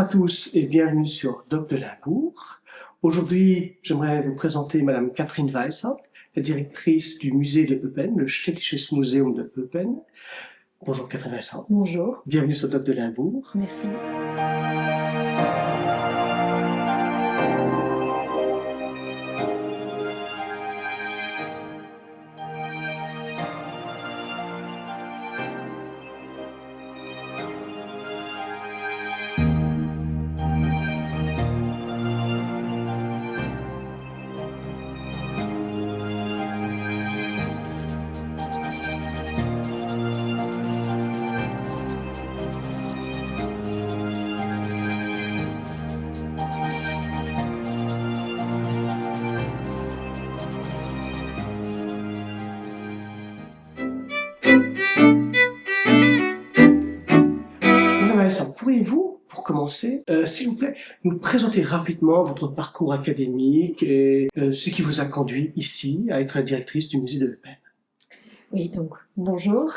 à tous et bienvenue sur Doc de Limbourg. Aujourd'hui, j'aimerais vous présenter Madame Catherine Weisshaupt, la directrice du musée de Eupen, le Städtisches Museum de Eupen. Bonjour Catherine Weisshaupt. Bonjour. Bienvenue sur Doc de Limbourg. Merci. Madame Weisshaupt, pourriez-vous, pour commencer, s'il vous plaît, nous présenter rapidement votre parcours académique et ce qui vous a conduit ici à être la directrice du musée de Eupen? Oui, donc bonjour,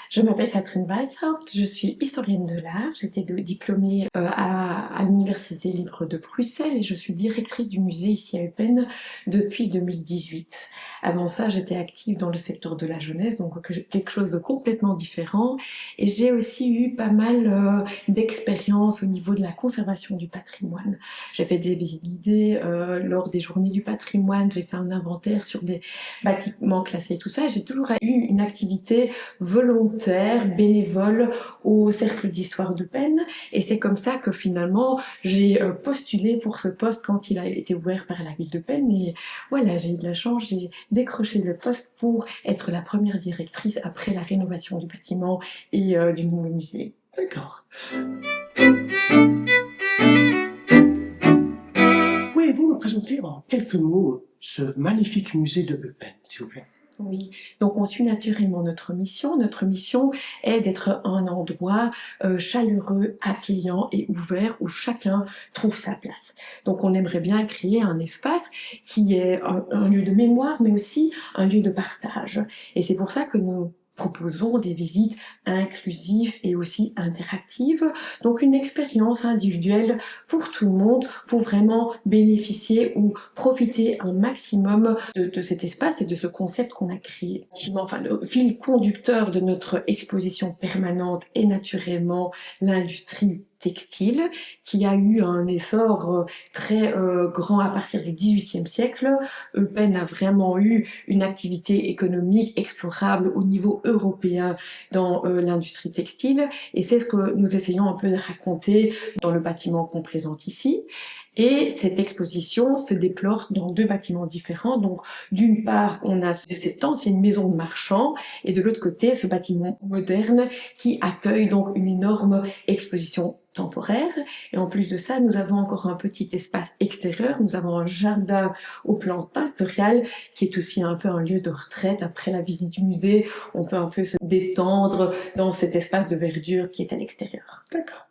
je m'appelle Catherine Weisshaupt, je suis historienne de l'art, j'étais diplômée à l'Université libre de Bruxelles et je suis directrice du musée ici à Eupen depuis 2018. Avant ça, j'étais active dans le secteur de la jeunesse, donc quelque chose de complètement différent, et j'ai aussi eu pas mal d'expérience au niveau de la conservation du patrimoine. J'ai fait des visites guidées lors des journées du patrimoine, j'ai fait un inventaire sur des bâtiments classés et tout ça, j'ai toujours eu une activité volontaire, bénévole au Cercle d'Histoire d'Eupen, et c'est comme ça que finalement j'ai postulé pour ce poste quand il a été ouvert par la ville d'Eupen, et voilà, j'ai eu de la chance, j'ai décroché le poste pour être la première directrice après la rénovation du bâtiment et du nouveau musée. D'accord. Pouvez-vous nous présenter en quelques mots ce magnifique musée de Eupen, s'il vous plaît? Oui, donc on suit naturellement notre mission. Notre mission est d'être un endroit chaleureux, accueillant et ouvert où chacun trouve sa place. Donc on aimerait bien créer un espace qui est un lieu de mémoire, mais aussi un lieu de partage. Et c'est pour ça que nous proposons des visites inclusives et aussi interactives, donc une expérience individuelle pour tout le monde, pour vraiment bénéficier ou profiter un maximum de cet espace et de ce concept qu'on a créé. Enfin, le fil conducteur de notre exposition permanente est naturellement l'industrie textile, qui a eu un essor très grand à partir du XVIIIe siècle. Eupen a vraiment eu une activité économique explorable au niveau européen dans l'industrie textile, et c'est ce que nous essayons un peu de raconter dans le bâtiment qu'on présente ici. Et cette exposition se déplore dans deux bâtiments différents. Donc, d'une part, on a cette ancienne maison de marchand, et de l'autre côté, ce bâtiment moderne qui accueille donc une énorme exposition temporaire. Et en plus de ça, nous avons encore un petit espace extérieur. Nous avons un jardin au plan pictorial qui est aussi un peu un lieu de retraite. Après la visite du musée, on peut un peu se détendre dans cet espace de verdure qui est à l'extérieur. D'accord.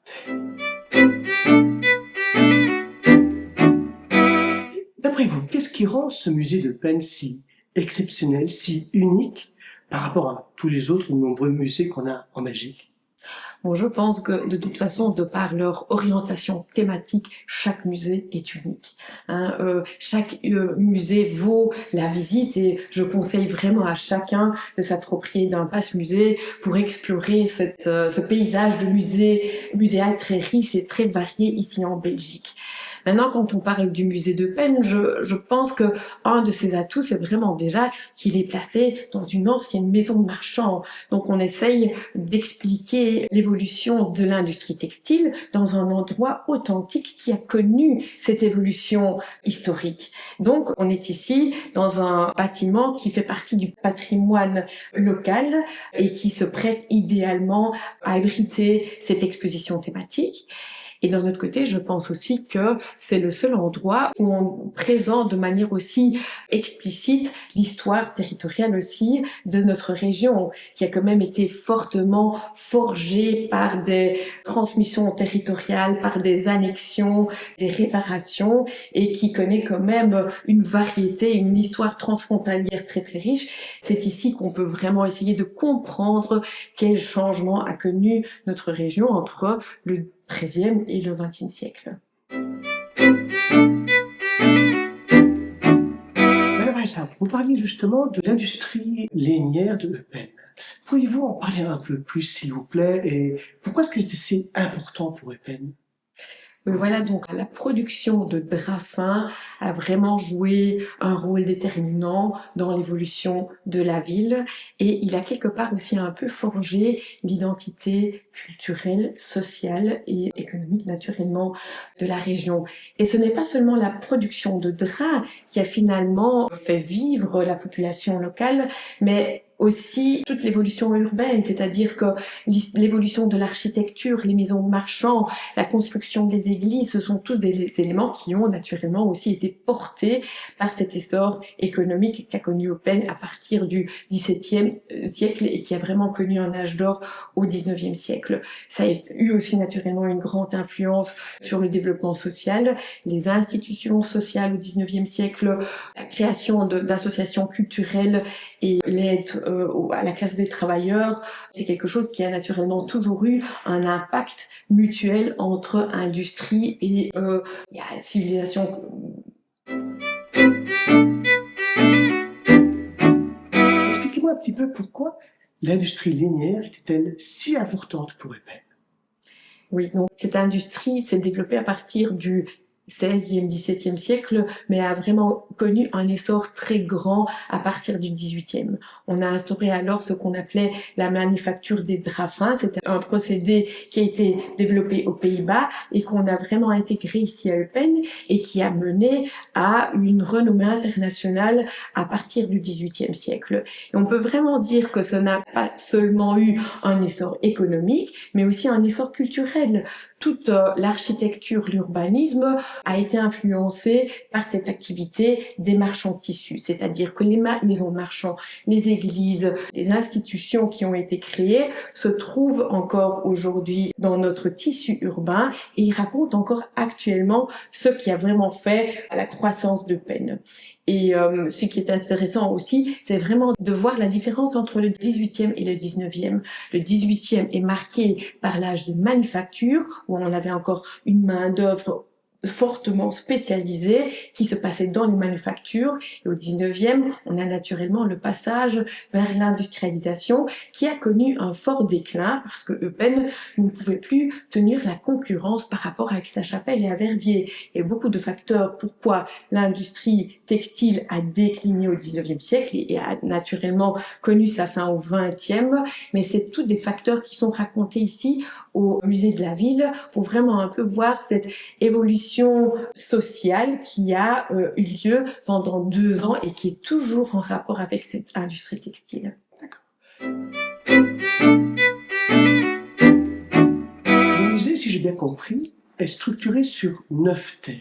D'après vous, qu'est-ce qui rend ce musée de Eupen si exceptionnel, si unique par rapport à tous les autres nombreux musées qu'on a en Belgique? Bon, je pense que de toute façon, de par leur orientation thématique, chaque musée est unique. Chaque musée vaut la visite, et je conseille vraiment à chacun de s'approprier d'un passe musée pour explorer ce paysage de muséal très riche et très varié ici en Belgique. Maintenant, quand on parle du musée d'Eupen, je pense que un de ses atouts, c'est vraiment déjà qu'il est placé dans une ancienne maison de marchand. Donc, on essaye d'expliquer l'évolution de l'industrie textile dans un endroit authentique qui a connu cette évolution historique. Donc, on est ici dans un bâtiment qui fait partie du patrimoine local et qui se prête idéalement à abriter cette exposition thématique. Et d'un autre côté, je pense aussi que c'est le seul endroit où on présente de manière aussi explicite l'histoire territoriale aussi de notre région, qui a quand même été fortement forgée par des transmissions territoriales, par des annexions, des réparations, et qui connaît quand même une variété, une histoire transfrontalière très très riche. C'est ici qu'on peut vraiment essayer de comprendre quel changement a connu notre région entre le XIIIe et le XXe siècle. Madame Weishaupt, vous parliez justement de l'industrie lainière de Eupen. Pourriez-vous en parler un peu plus, s'il vous plaît, et pourquoi est-ce que c'est si important pour Eupen? Voilà, donc la production de draps fins a vraiment joué un rôle déterminant dans l'évolution de la ville et il a quelque part aussi un peu forgé l'identité culturelle, sociale et économique naturellement de la région. Et ce n'est pas seulement la production de draps qui a finalement fait vivre la population locale, mais aussi toute l'évolution urbaine, c'est-à-dire que l'évolution de l'architecture, les maisons marchands, la construction des églises, ce sont tous des éléments qui ont naturellement aussi été portés par cet essor économique qu'a connu Eupen à partir du XVIIe siècle et qui a vraiment connu un âge d'or au XIXe siècle. Ça a eu aussi naturellement une grande influence sur le développement social, les institutions sociales au XIXe siècle, la création d'associations culturelles et l'aide à la classe des travailleurs, c'est quelque chose qui a naturellement toujours eu un impact mutuel entre industrie et civilisation. Expliquez-moi un petit peu pourquoi l'industrie lainière était-elle si importante pour Eupen? Oui, donc cette industrie s'est développée à partir du XVIe, XVIIe siècle, mais a vraiment connu un essor très grand à partir du XVIIIe. On a instauré alors ce qu'on appelait la manufacture des draps fins. C'était un procédé qui a été développé aux Pays-Bas et qu'on a vraiment intégré ici à Eupen et qui a mené à une renommée internationale à partir du XVIIIe siècle. Et on peut vraiment dire que ce n'a pas seulement eu un essor économique, mais aussi un essor culturel. Toute l'architecture, l'urbanisme a été influencée par cette activité des marchands de tissus, c'est-à-dire que les maisons de marchands, les églises, les institutions qui ont été créées se trouvent encore aujourd'hui dans notre tissu urbain et ils racontent encore actuellement ce qui a vraiment fait la croissance d'Eupen. Et ce qui est intéressant aussi, c'est vraiment de voir la différence entre le 18e et le 19e. Le 18e est marqué par l'âge de manufacture, où on avait encore une main-d'œuvre fortement spécialisée qui se passait dans les manufactures. Et au 19e, on a naturellement le passage vers l'industrialisation qui a connu un fort déclin parce que Eupen ne pouvait plus tenir la concurrence par rapport à Aix-la-Chapelle et à Verviers. Il y a beaucoup de facteurs pourquoi l'industrie textile a décliné au 19e siècle et a naturellement connu sa fin au 20e, mais c'est tous des facteurs qui sont racontés ici au musée de la ville pour vraiment un peu voir cette évolution sociale qui a eu lieu pendant 2 ans et qui est toujours en rapport avec cette industrie textile. Le musée, si j'ai bien compris, est structuré sur 9 thèmes.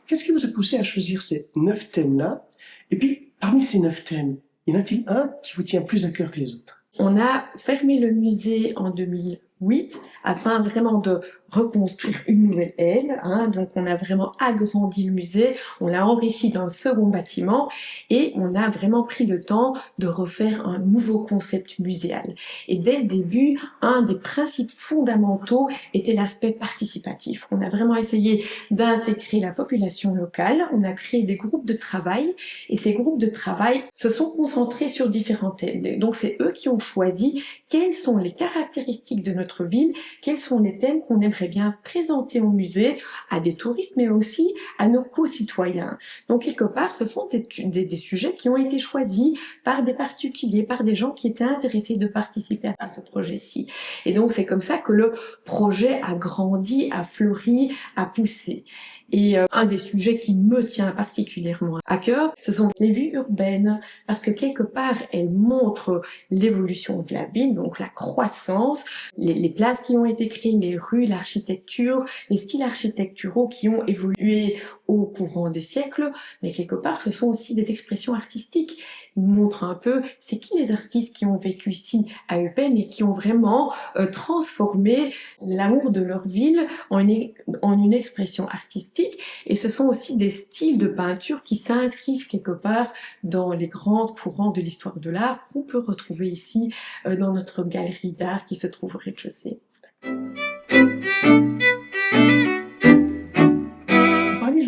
Qu'est-ce qui vous a poussé à choisir ces 9 thèmes-là? Et puis, parmi ces 9 thèmes, y en a-t-il un qui vous tient plus à cœur que les autres? On a fermé le musée en 2008 afin vraiment de reconstruire une nouvelle aile. Donc on a vraiment agrandi le musée, on l'a enrichi d'un second bâtiment et on a vraiment pris le temps de refaire un nouveau concept muséal. Et dès le début, un des principes fondamentaux était l'aspect participatif. On a vraiment essayé d'intégrer la population locale, on a créé des groupes de travail et ces groupes de travail se sont concentrés sur différents thèmes. Donc c'est eux qui ont choisi quelles sont les caractéristiques de notre ville, quels sont les thèmes qu'on aimerait bien présenter au musée à des touristes, mais aussi à nos co-citoyens. Donc, quelque part, ce sont des sujets qui ont été choisis par des particuliers, par des gens qui étaient intéressés de participer à ce projet-ci. Et donc, c'est comme ça que le projet a grandi, a fleuri, a poussé. Et un des sujets qui me tient particulièrement à cœur, ce sont les vues urbaines, parce que quelque part, elles montrent l'évolution de la ville, donc la croissance, les places qui ont été créées, les rues, l'architecture, les styles architecturaux qui ont évolué au courant des siècles, mais quelque part, ce sont aussi des expressions artistiques. Ils montrent un peu c'est qui les artistes qui ont vécu ici à Eupen et qui ont vraiment transformé l'amour de leur ville en une expression artistique. Et ce sont aussi des styles de peinture qui s'inscrivent quelque part dans les grands courants de l'histoire de l'art qu'on peut retrouver ici dans notre galerie d'art qui se trouve au rez-de-chaussée.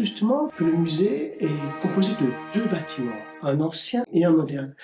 justement que le musée est composé de deux bâtiments, un ancien et un moderne.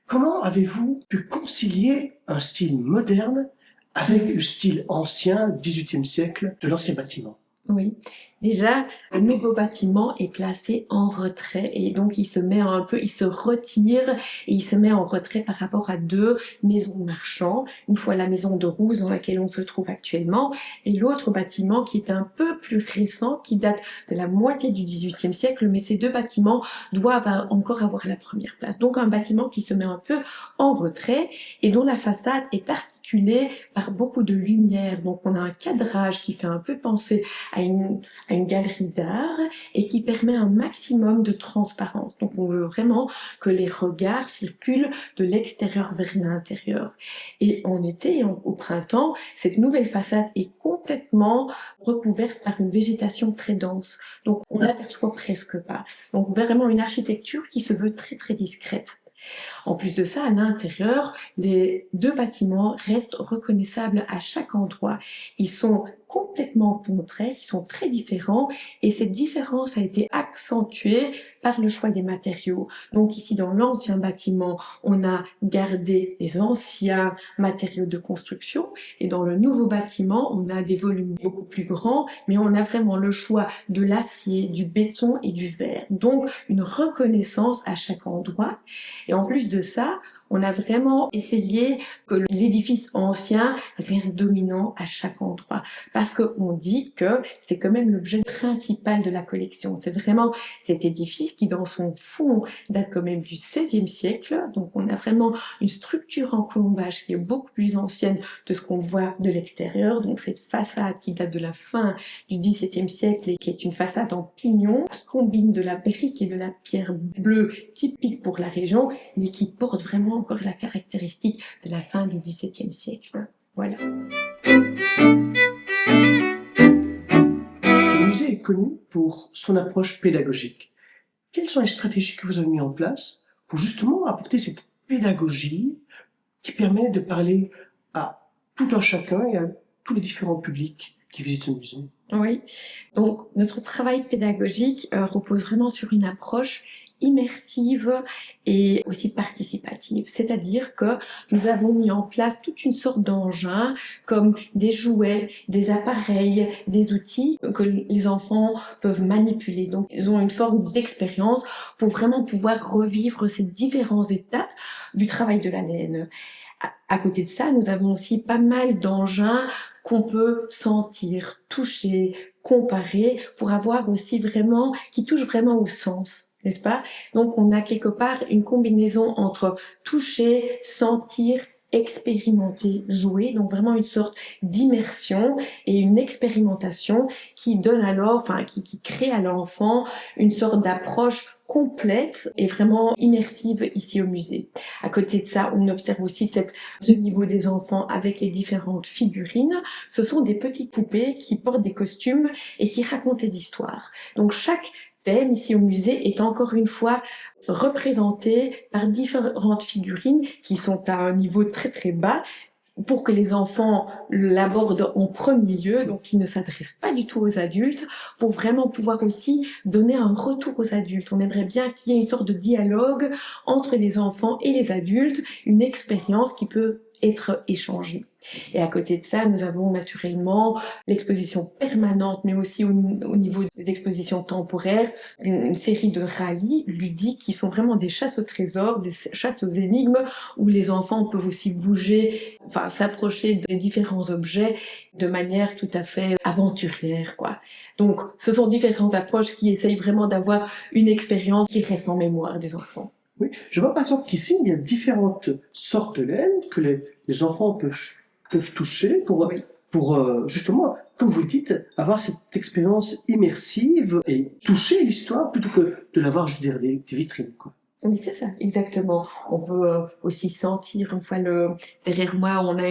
Comment avez-vous pu concilier un style moderne avec le style ancien, 18e siècle, de l'ancien bâtiment? Oui, déjà, le nouveau bâtiment est placé en retrait et donc il se met un peu, il se retire et il se met en retrait par rapport à deux maisons marchands. Une fois la maison de Rousse dans laquelle on se trouve actuellement et l'autre bâtiment qui est un peu plus récent, qui date de la moitié du XVIIIe siècle, mais ces deux bâtiments doivent encore avoir la première place. Donc un bâtiment qui se met un peu en retrait et dont la façade est articulée par beaucoup de lumière. Donc on a un cadrage qui fait un peu penser à une galerie d'art et qui permet un maximum de transparence. Donc on veut vraiment que les regards circulent de l'extérieur vers l'intérieur. Et en été et au printemps, cette nouvelle façade est complètement recouverte par une végétation très dense. Donc on l'aperçoit presque pas. Donc vraiment une architecture qui se veut très très discrète. En plus de ça, à l'intérieur, les deux bâtiments restent reconnaissables à chaque endroit. Ils sont complètement contraires, ils sont très différents et cette différence a été accentuée par le choix des matériaux. Donc ici, dans l'ancien bâtiment, on a gardé les anciens matériaux de construction et dans le nouveau bâtiment, on a des volumes beaucoup plus grands, mais on a vraiment le choix de l'acier, du béton et du verre. Donc une reconnaissance à chaque endroit. Et en plus de ça, on a vraiment essayé que l'édifice ancien reste dominant à chaque endroit. Parce qu'on dit que c'est quand même l'objet principal de la collection. C'est vraiment cet édifice qui, dans son fond, date quand même du XVIe siècle. Donc on a vraiment une structure en colombage qui est beaucoup plus ancienne de ce qu'on voit de l'extérieur. Donc cette façade qui date de la fin du XVIIe siècle et qui est une façade en pignon, qui combine de la brique et de la pierre bleue typique pour la région, mais qui porte vraiment encore la caractéristique de la fin du XVIIe siècle. Voilà. Le musée est connu pour son approche pédagogique. Quelles sont les stratégies que vous avez mises en place pour justement apporter cette pédagogie qui permet de parler à tout un chacun et à tous les différents publics qui visitent le musée? Oui, donc notre travail pédagogique repose vraiment sur une approche immersive et aussi participative. C'est-à-dire que nous avons mis en place toute une sorte d'engins comme des jouets, des appareils, des outils que les enfants peuvent manipuler. Donc ils ont une forme d'expérience pour vraiment pouvoir revivre ces différentes étapes du travail de la laine. À côté de ça, nous avons aussi pas mal d'engins qu'on peut sentir, toucher, comparer pour avoir aussi vraiment, qui touchent vraiment au sens, n'est-ce pas? Donc on a quelque part une combinaison entre toucher, sentir, expérimenter, jouer, donc vraiment une sorte d'immersion et une expérimentation qui donne alors, enfin qui crée à l'enfant une sorte d'approche complète et vraiment immersive ici au musée. À côté de ça, on observe aussi ce niveau des enfants avec les différentes figurines. Ce sont des petites poupées qui portent des costumes et qui racontent des histoires. Donc chaque thème ici au musée est encore une fois représenté par différentes figurines qui sont à un niveau très très bas pour que les enfants l'abordent en premier lieu, donc qui ne s'adressent pas du tout aux adultes, pour vraiment pouvoir aussi donner un retour aux adultes. On aimerait bien qu'il y ait une sorte de dialogue entre les enfants et les adultes, une expérience qui peut être échangée. Et à côté de ça, nous avons naturellement l'exposition permanente, mais aussi au niveau des expositions temporaires, une série de rallyes ludiques qui sont vraiment des chasses au trésor, des chasses aux énigmes, où les enfants peuvent aussi bouger, enfin s'approcher des différents objets de manière tout à fait aventurière, quoi. Donc, ce sont différentes approches qui essayent vraiment d'avoir une expérience qui reste en mémoire des enfants. Oui, je vois par exemple qu'ici, il y a différentes sortes de laine que les enfants peuvent toucher pour justement, comme vous le dites, avoir cette expérience immersive et toucher l'histoire plutôt que de l'avoir, je veux dire, des vitrines, quoi. Oui, c'est ça, exactement. On peut aussi sentir, une fois derrière moi, on a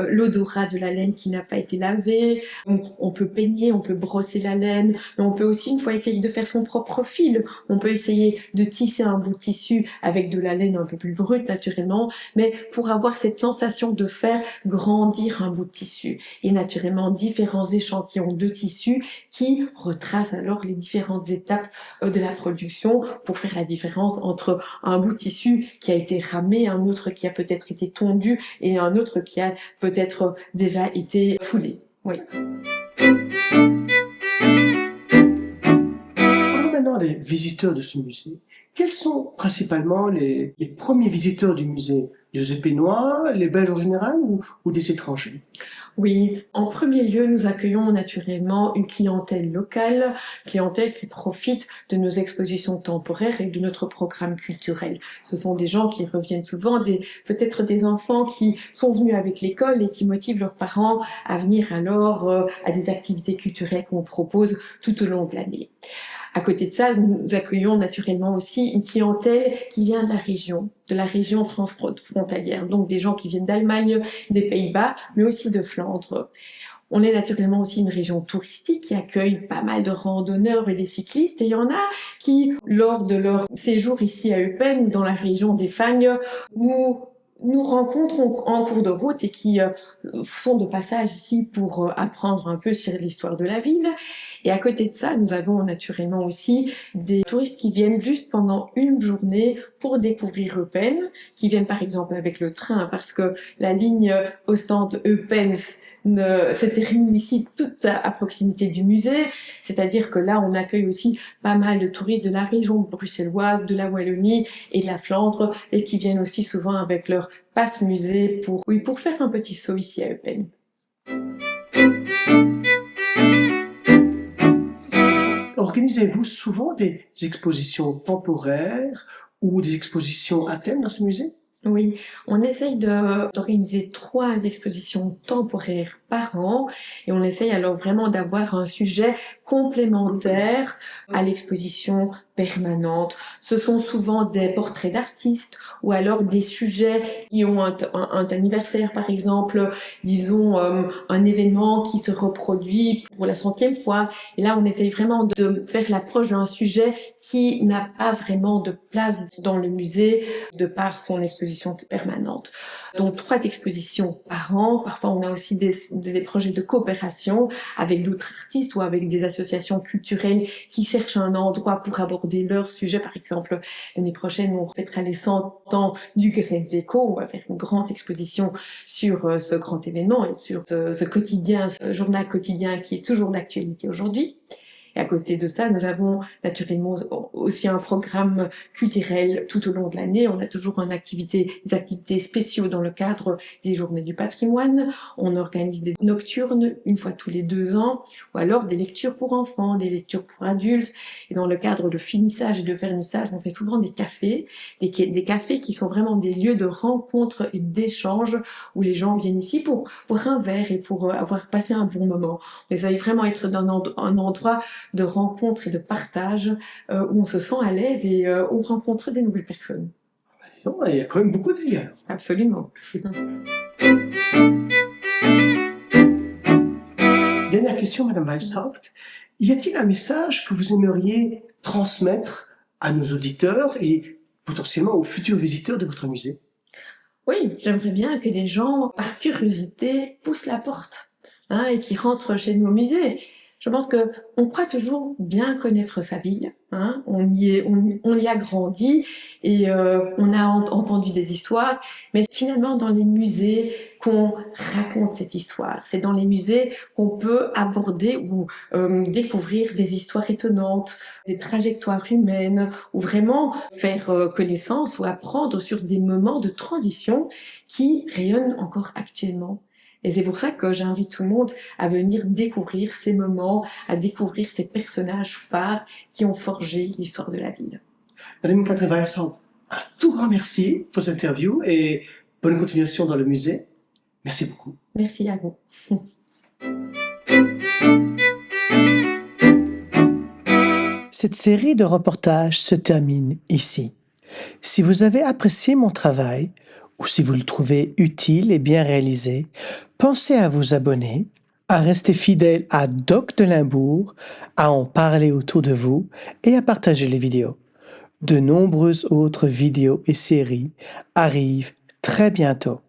l'odorat de la laine qui n'a pas été lavée. On peut peigner, on peut brosser la laine, mais on peut aussi, une fois, essayer de faire son propre fil. On peut essayer de tisser un bout de tissu avec de la laine un peu plus brute, naturellement, mais pour avoir cette sensation de faire grandir un bout de tissu. Et naturellement, différents échantillons de tissu qui retracent alors les différentes étapes de la production pour faire la différence entre un bout de tissu qui a été ramé, un autre qui a peut-être été tondu et un autre qui a peut-être déjà été foulé. Oui. Parlons maintenant des visiteurs de ce musée. Quels sont principalement les premiers visiteurs du musée? Les Épénois, les Belges en général ou des étrangers? Oui, en premier lieu, nous accueillons naturellement une clientèle locale, clientèle qui profite de nos expositions temporaires et de notre programme culturel. Ce sont des gens qui reviennent souvent, peut-être des enfants qui sont venus avec l'école et qui motivent leurs parents à venir alors à des activités culturelles qu'on propose tout au long de l'année. À côté de ça, nous accueillons naturellement aussi une clientèle qui vient de la région transfrontalière, donc des gens qui viennent d'Allemagne, des Pays-Bas, mais aussi de Flandre. On est naturellement aussi une région touristique qui accueille pas mal de randonneurs et des cyclistes, et il y en a qui, lors de leur séjour ici à Eupen, dans la région des Fagnes, nous rencontrons en cours de route et qui sont de passage ici pour apprendre un peu sur l'histoire de la ville. Et à côté de ça, nous avons naturellement aussi des touristes qui viennent juste pendant une journée pour découvrir Eupen, qui viennent par exemple avec le train parce que la ligne Ostende-Eupen se termine ici tout à proximité du musée, c'est-à-dire que là on accueille aussi pas mal de touristes de la région bruxelloise, de la Wallonie et de la Flandre et qui viennent aussi souvent avec leur passe musée pour faire un petit saut ici à Eupen. Organisez-vous souvent des expositions temporaires ou des expositions à thème dans ce musée? Oui, on essaye d'organiser 3 expositions temporaires par an et on essaye alors vraiment d'avoir un sujet complémentaire à l'exposition permanente. Ce sont souvent des portraits d'artistes ou alors des sujets qui ont un anniversaire, par exemple, disons un événement qui se reproduit pour la 100e fois. Et là, on essaye vraiment de faire l'approche d'un sujet qui n'a pas vraiment de place dans le musée de par son exposition permanente. Donc 3 expositions par an. Parfois, on a aussi des projets de coopération avec d'autres artistes ou avec des associations culturelles qui cherchent un endroit pour aborder leur sujet. Par exemple, l'année prochaine, on fêtera les 100 ans du Grezzeco. On va faire une grande exposition sur ce grand événement et sur ce quotidien, ce journal quotidien qui est toujours d'actualité aujourd'hui. Et à côté de ça, nous avons naturellement aussi un programme culturel tout au long de l'année. On a toujours des activités spéciaux dans le cadre des Journées du patrimoine. On organise des nocturnes une fois tous les 2 ans, ou alors des lectures pour enfants, des lectures pour adultes. Et dans le cadre de finissage et de vernissage, on fait souvent des cafés, des cafés qui sont vraiment des lieux de rencontre et d'échange où les gens viennent ici pour un verre et pour avoir passé un bon moment. On essaye vraiment être dans un endroit de rencontre et de partage où on se sent à l'aise et on rencontre des nouvelles personnes. Non, il y a quand même beaucoup de vie alors. Absolument. Dernière question, Madame Weishaupt. Y a-t-il un message que vous aimeriez transmettre à nos auditeurs et potentiellement aux futurs visiteurs de votre musée? Oui, j'aimerais bien que les gens, par curiosité, poussent la porte et qui rentrent chez nous au musée. Je pense que on croit toujours bien connaître sa ville, on y a grandi et on a entendu des histoires, mais finalement dans les musées qu'on raconte cette histoire. C'est dans les musées qu'on peut aborder ou découvrir des histoires étonnantes, des trajectoires humaines, ou vraiment faire connaissance ou apprendre sur des moments de transition qui rayonnent encore actuellement. Et c'est pour ça que j'invite tout le monde à venir découvrir ces moments, à découvrir ces personnages phares qui ont forgé l'histoire de la ville. Madame Catherine Weishaupt, un tout grand merci pour cette interview et bonne continuation dans le musée. Merci beaucoup. Merci à vous. Cette série de reportages se termine ici. Si vous avez apprécié mon travail, ou si vous le trouvez utile et bien réalisé, pensez à vous abonner, à rester fidèle à Doc de Limbourg, à en parler autour de vous et à partager les vidéos. De nombreuses autres vidéos et séries arrivent très bientôt.